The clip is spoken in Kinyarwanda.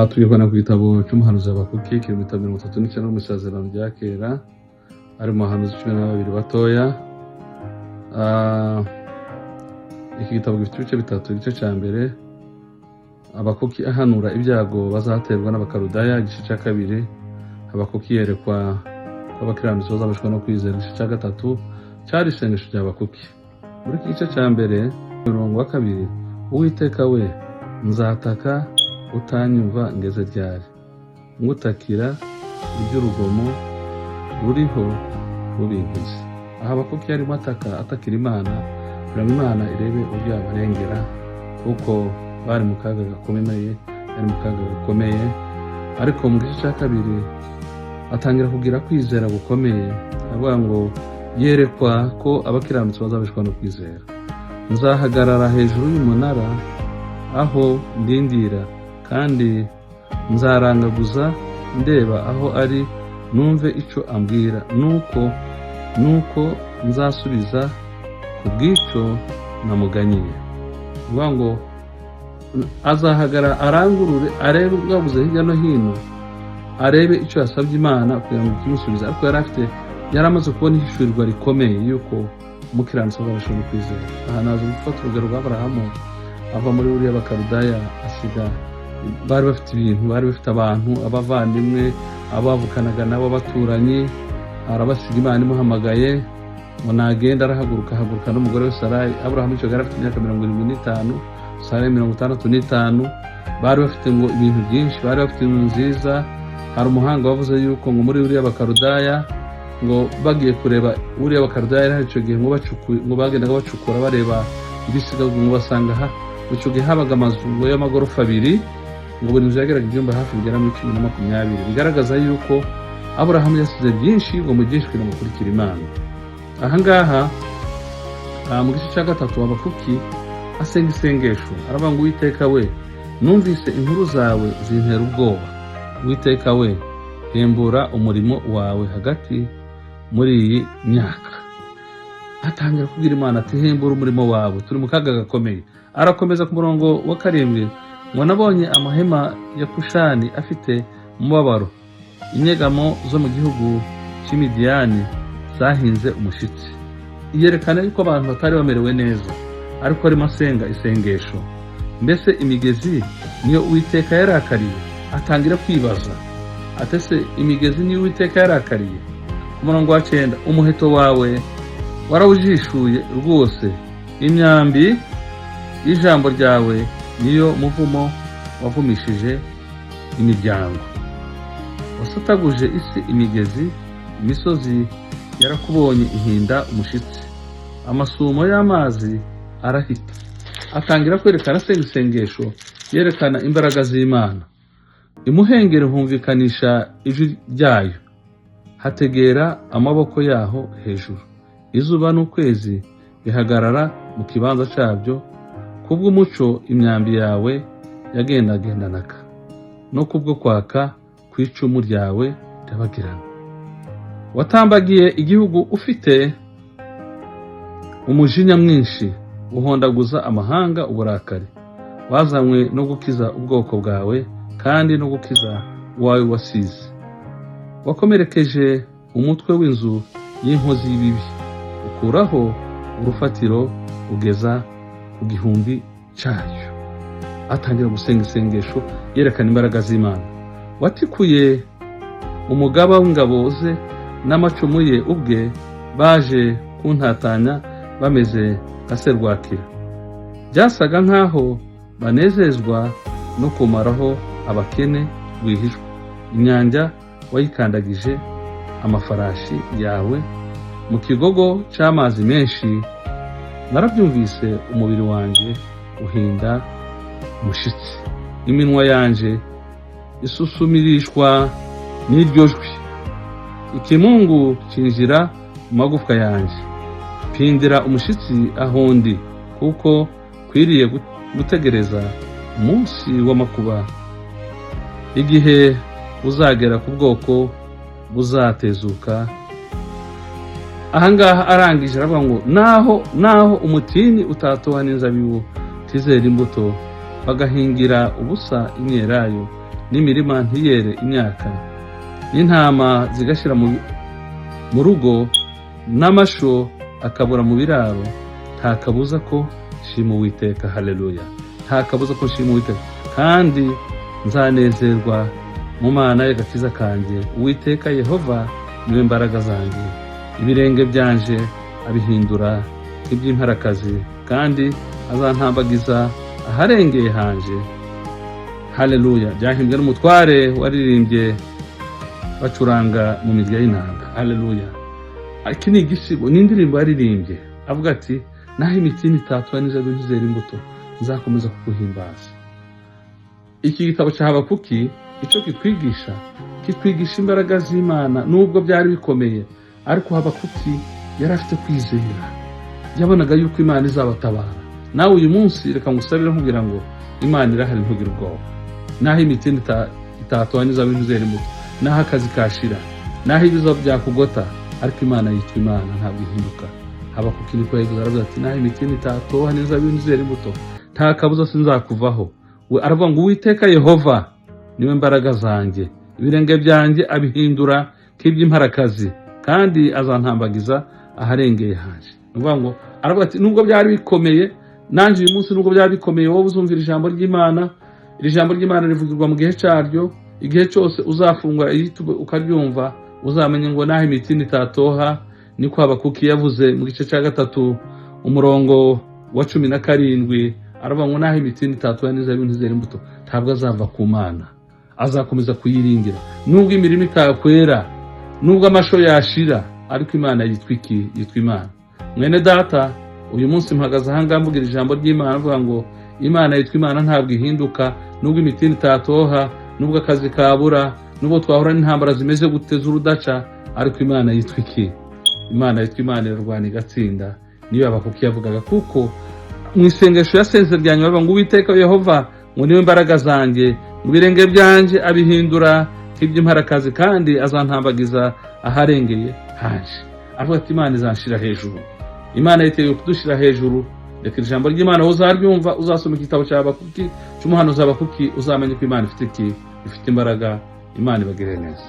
Tubibona ku gitabo cy'umuhanuzi Habakuki kiri mu bitabo 39 mu isezerano rya kera, ari mu bahanuzi 12 batoya. Iki gitabo gifite ibice bitatu. Igice cya mbere, Habakuki ahanura ibyago bazaterwa n'abakarudaya. Igice cya kabiri, Habakuki yerekwa ko abakiranutsi bazabashwa no kwizera. Igice cya gatatu cyari isengesho rya Habakuki. Muri iki gice cya mbere, umurongo wa kabiri, Uwiteka we, nzataka utanyumva ngeze ryari, ngutakira iby'urugomo ruriho rubinkize. Aha Habakuki yarimo atakira Imana kugira ngo Imana irebe uburyo yabarengera, kuko bari mu kaga gakomeye. Ariko mu gice cya kabiri atangira kugira kwizera gukomeye, avuga ngo yerekwa ko abakiranutsi bazabishwa no kwizera. Nzahagarara hejuru y'umunara aho ndindira, kandi nzarangaguza ndeba aho ari, numve icyo ambwira. Nuko nzasubiza ku bw'icyo namuganyiye. Bivuga ngo azahagarara arangurure, arebe ubwabuze hirya no hino, arebe icyo yasabye Imana kugira ngo kimusubize. Ariko yari amaze kubona ihishurirwa rikomeye yuko umukiranutsi azabashwa no kwizera. Aha naje gufata urugero rwa Aburahamu, ava muri uriya bakarudaya, asiga bari bafite ibintu, bari bafite abantu, abavandimwe, abavukanaga nabo, abaturanyi. Arabasiga, Imana imuhamagaye ngo nagenda. Ahaguruka n'umugore we Sarayi. Aburahamu icyo yari afite imyaka 75, Sarayi 65. Bari bafite ngo ibintu byinshi, bari bafite inzu nziza. Hari umuhanga wavuze yuko ngo muri uriya bakarudaya, ngo bagiye kureba uriya bakarudaya hari icyo gihe ngo bagendaga bacukura bareba ibisigazwa, ngo basanga icyo gihe habaga amazu y'amagorofa 2, ngo buri nzu yageraga ibyumba hafi bigera muri 10-20. Bigaragaza yuko Aburahamu yasize byinshi ngo mu byinshi kugira ngo akurikire Imana. Aha ngaha mu gice cya gatatu, Habakuki asenga isengesho, aravuga ngo Uwiteka we, numvise inkuru zawe zintera ubwoba. Uwiteka we, hembura umurimo wawe hagati muri iyi myaka. Atangira kubwira Imana ati hembura umurimo wawe, turi mu kaga gakomeye. Arakomeza ku murongo wa 7, ngo nabonye amahema ya Kushani afite umubabaro, inyegamo zo mu gihugu cy'Imidiyani zahinze umushitsi. Yerekana yuko abantu batari bamerewe neza, ariko arimo asenga isengesho. Mbese imigezi niyo Uwiteka yarakariye? Atangira kwibaza atese imigezi niyo Uwiteka yarakariye? Ku murongo wa 9, umuheto wawe warawujishuye rwose, imyambi y'ijambo ryawe niyo muvumo wavumishije imiryango. Wasataguje isi imigezi, imisozi yarakubonye ihinda umushitsi, amasumo y'amazi arahita. Atangira kwerekana asenga isengesho, yerekana imbaraga z'Imana. Imuhengere humvikanisha ijwi ryayo, hategera amaboko yaho hejuru. Izuba n'ukwezi bihagarara mu kibanza cyabyo, kubw'umuco imyambi yawe yagendagendanaga, no kubwo kwaka kw'icumu ryawe ryabagirana. Watambagiye igihugu ufite umujinya mwinshi, uhondaguza amahanga uburakari. Wazanywe no gukiza ubwoko bwawe, kandi no gukiza uwawe wasize. Wakomerekeje umutwe w'inzu y'inkozi y'ibibi, ukuraho urufatiro ugeza ku gihumbi cyayo. Atangira gusenga isengesho, yerekana imbaraga z'Imana. Watikuye umugaba w'ingabo ze n'amacumu ye ubwe, baje kuntatanya bameze nka serwakira. Byasaga nk'aho banezezwa no kumaraho abakene rwihishwa. Inyanja wayikandagije amafarashi yawe mu kigogo cy'amazi menshi. Narabyumvise, umubiri wanjye uhinda umushitsi, iminwa yanjye isusumirishwa n'iryo jwi. Ikimungu kinjira mu magufwa yanjye. Pindira umushitsi aho ndi, kuko kwiriye gutegereza umunsi w'amakuba, igihe uzagera ku bwoko buzatezuka. Ahangaha arangije aravuga ngo naho umutini utatoha n'inzabibu tizera imbuto, bagahingira ubusa imyelayo, n'imirima ntiyere imyaka, n'intama zigashira mu rugo, n'amasho akabura mu biraro, nta kabuza ko shima Uwiteka. Haleluya! Nta kabuza ko shima Uwiteka, kandi nzanezerwa mu Mana y'agakiza kanjye. Uwiteka Yehova niwe mbaraga zanjye, ibirenge byanje abihindura iby'imparakazi, kandi azantambagiza aharengeye hanje. Haleluya! Byahimbwe n'umutware waririmbye bacuranga mu mirya y'inanga. Haleluya! Iki ni igisigo, ni indirimbo yaririmbye avuga ati, naho imitima itatwa n'inzabibu ntizera imbuto, nzakomeza kuguhimbaza. Iki gitabo cya Habakuki icyo kitwigisha imbaraga z'Imana. Nubwo byari bikomeye, ariko Habakuki yari afite kwizera, yabonaga yuko Imana izabatabara. Nawe uyu munsi reka ngusabire nkubwira ngo Imana irahari, ntugire ubwoba. Naho imitima itatwa n'inzabibu ntizera imbuto, naho akazi kashira, naho ibibazo byakugota, ariko Imana yitwa Imana, ntabwo ihinduka. Habakuki niko yavuze, aravuga ati, naho imitima itatoha n'inzabibu ntizera imbuto, nta kabuza sinzakuvaho. We aravuga ngo Uwiteka Yehova niwe mbaraga zanjye, ibirenge byanjye abihindura nk'iby'imparakazi, kandi azantambagiza aharengeye hanje. Nuvuga ngo aravuga ati, nubwo byari bikomeye, nanjye uyu munsi nubwo byari bikomeye, wowe uzumvira ijambo ry'Imana. Iri jambo ry'Imana rivugirwa mu gihe cyaryo. Igihe cyose uzafungura YouTube ukaryumva, uzamenye ngo naho imitima itatoha, niko Habakuki yavuze mu gice cya 3 umurongo wa 17. Aravuga ngo naho imitima itatoha n'inzabibu ntizera imbuto, ntabwo azava ku Mana, azakomeza kuyiringira. Nubwo imirimo itakwera, nubwo amasho yashira, ariko Imana yitwa iki? Yitwa Imana. Mwene data, uyu munsi mpagaze ahangaha mvugira ijambo ry'Imana, avuga ngo Imana yitwa Imana, ntabwo ihinduka. Nubwo imitima itatoha, nubwo akazi kabura, nubwo twahura n'intambara zimeze guteza urudaca, ariko Imana yitwa iki? Imana yitwa Imana, irarwana igatsinda. Niyo Habakuki yavugaga, kuko mu isengesho yasenze ryanyuma avuga ngo Uwiteka Yehova ngo niwe mbaraga zanjye, mu birenge byanje abihindura nk'iby'imparakazi, kandi azantambagiza aharengeye hanje. Avuga ati, Imana izanshira hejuru. Imana yiteguye kudushira hejuru. Reka ijambo ry'Imana uzaryumva, uzasoma igitabo cya Habakuki, cy'umuhanuzi Habakuki, uzamenye ko Imana ifite iki? Ifite imbaraga. Imana ibagire neza.